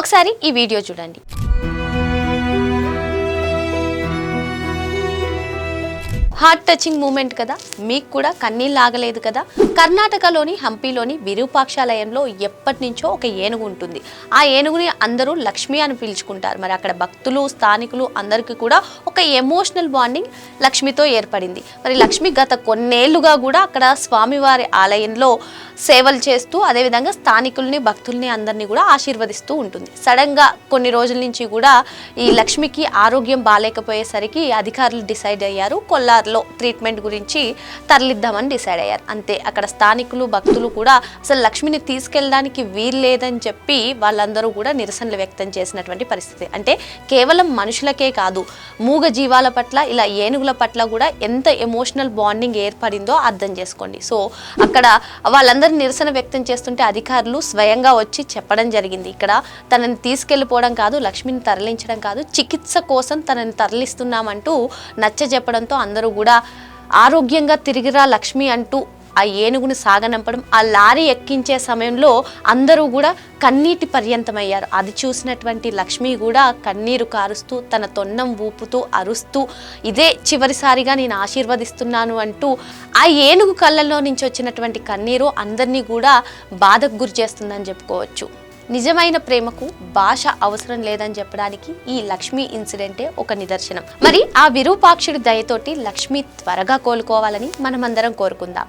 ఒకసారి ఈ వీడియో చూడండి. హార్ట్ టచింగ్ మూమెంట్ కదా, మీకు కూడా కన్నీళ్ళు ఆగలేదు కదా. కర్ణాటకలోని హంపీలోని విరూపాక్షాలయంలో ఎప్పటి నుంచో ఒక ఏనుగు ఉంటుంది. ఆ ఏనుగుని అందరూ లక్ష్మి అని పిలుచుకుంటారు. మరి అక్కడ భక్తులు స్థానికులు అందరికీ కూడా ఒక ఎమోషనల్ బాండింగ్ లక్ష్మితో ఏర్పడింది. మరి లక్ష్మి గత కొన్నేళ్లుగా కూడా అక్కడ స్వామివారి ఆలయంలో సేవలు చేస్తూ అదేవిధంగా స్థానికుల్ని భక్తుల్ని అందరినీ కూడా ఆశీర్వదిస్తూ ఉంటుంది. సడన్గా కొన్ని రోజుల నుంచి కూడా ఈ లక్ష్మికి ఆరోగ్యం బాగాలేకపోయేసరికి అధికారులు డిసైడ్ అయ్యారు కొల్లార్లో ట్రీట్మెంట్ గురించి తరలిద్దామని డిసైడ్ అయ్యారు. అంతే అక్కడ స్థానికులు భక్తులు కూడా అసలు లక్ష్మిని తీసుకెళ్ళడానికి వీల్లేదని చెప్పి వాళ్ళందరూ కూడా నిరసనలు వ్యక్తం చేసినటువంటి పరిస్థితి. అంటే కేవలం మనుషులకే కాదు, మూగ జీవాల పట్ల ఇలా ఏనుగుల పట్ల కూడా ఎంత ఎమోషనల్ బాండింగ్ ఏర్పడిందో అర్థం చేసుకోండి. సో అక్కడ వాళ్ళందరూ నిరసన వ్యక్తం చేస్తుంటే అధికారులు స్వయంగా వచ్చి చెప్పడం జరిగింది, ఇక్కడ తనని తీసుకెళ్ళిపోవడం కాదు, లక్ష్మిని తరలించడం కాదు, చికిత్స కోసం తనని తరలిస్తున్నామంటూ నచ్చ చెప్పడంతో అందరూ కూడా ఆరోగ్యంగా తిరిగిరా లక్ష్మి అంటూ ఆ ఏనుగును సాగనంపడం, ఆ లారీ ఎక్కించే సమయంలో అందరూ కూడా కన్నీటి పర్యంతమయ్యారు. అది చూసినటువంటి లక్ష్మి కూడా కన్నీరు కారుస్తూ తన తొండం ఊపుతూ అరుస్తూ ఇదే చివరిసారిగా నేను ఆశీర్వదిస్తున్నాను అంటూ ఆ ఏనుగు కళ్ళల్లో నుంచి వచ్చినటువంటి కన్నీరు అందరినీ కూడా బాధకు గురి చేస్తుందని చెప్పుకోవచ్చు. నిజమైన ప్రేమకు భాష అవసరం లేదని చెప్పడానికి ఈ లక్ష్మి ఇన్సిడెంటే ఒక నిదర్శనం. మరి ఆ విరూపాక్షుడి దయతోటి లక్ష్మి త్వరగా కోలుకోవాలని మనమందరం కోరుకుందాం.